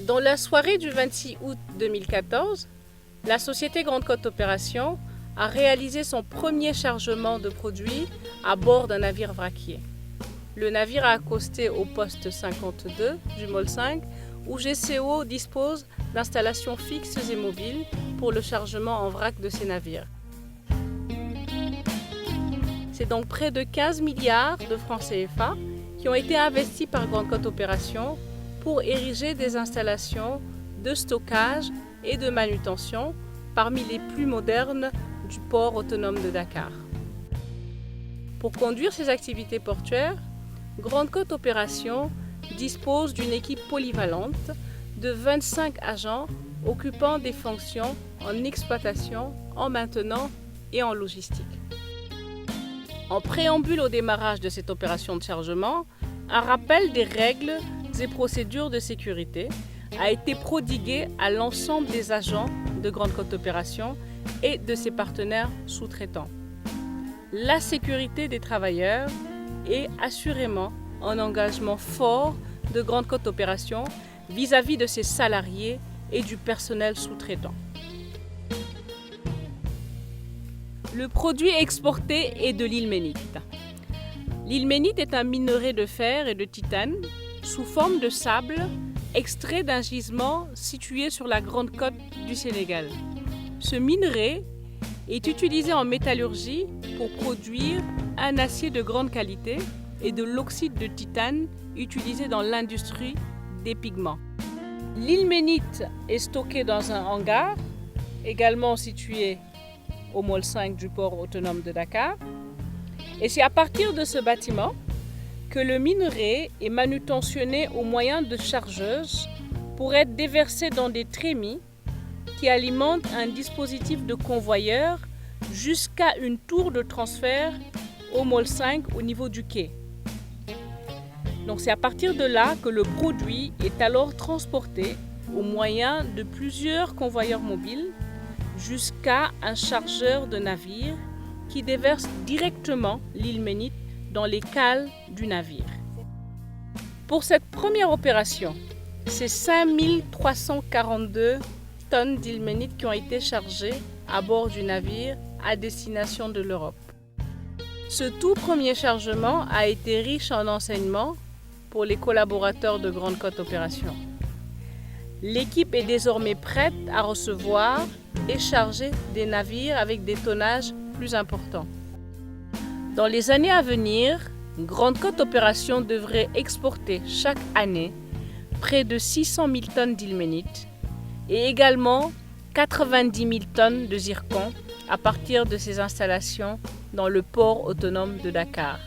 Dans la soirée du 26 août 2014, la société Grande Côte Opération a réalisé son premier chargement de produits à bord d'un navire vraquier. Le navire a accosté au poste 52 du MOL 5 où GCO dispose d'installations fixes et mobiles pour le chargement en vrac de ces navires. C'est donc près de 15 milliards de francs CFA qui ont été investis par Grande Côte Opération pour ériger des installations de stockage et de manutention parmi les plus modernes du port autonome de Dakar. Pour conduire ces activités portuaires, Grande Côte Opération dispose d'une équipe polyvalente de 25 agents occupant des fonctions en exploitation, en maintenance et en logistique. En préambule au démarrage de cette opération de chargement, un rappel des règles et procédures de sécurité a été prodigué à l'ensemble des agents de Grande Côte Opération et de ses partenaires sous-traitants. La sécurité des travailleurs est assurément un engagement fort de Grande Côte Opération vis-à-vis de ses salariés et du personnel sous-traitant. Le produit exporté est de l'ilménite. L'ilménite est un minerai de fer et de titane sous forme de sable extrait d'un gisement situé sur la Grande Côte du Sénégal. Ce minerai est utilisé en métallurgie pour produire un acier de grande qualité et de l'oxyde de titane utilisé dans l'industrie des pigments. L'ilménite est stocké dans un hangar, également situé au MOL 5 du port autonome de Dakar. Et c'est à partir de ce bâtiment que le minerai est manutentionné au moyen de chargeuses pour être déversé dans des trémies qui alimentent un dispositif de convoyeur jusqu'à une tour de transfert au MOL 5 au niveau du quai. Donc c'est à partir de là que le produit est alors transporté au moyen de plusieurs convoyeurs mobiles jusqu'à un chargeur de navire qui déverse directement l'ilménite dans les cales du navire. Pour cette première opération, c'est 5342 tonnes d'ilménite qui ont été chargées à bord du navire à destination de l'Europe. Ce tout premier chargement a été riche en enseignements pour les collaborateurs de Grande Côte Opération. L'équipe est désormais prête à recevoir et charger des navires avec des tonnages plus importants. Dans les années à venir, Grande Côte Opération devrait exporter chaque année près de 600 000 tonnes d'ilménite et également 90 000 tonnes de zircon à partir de ses installations dans le port autonome de Dakar.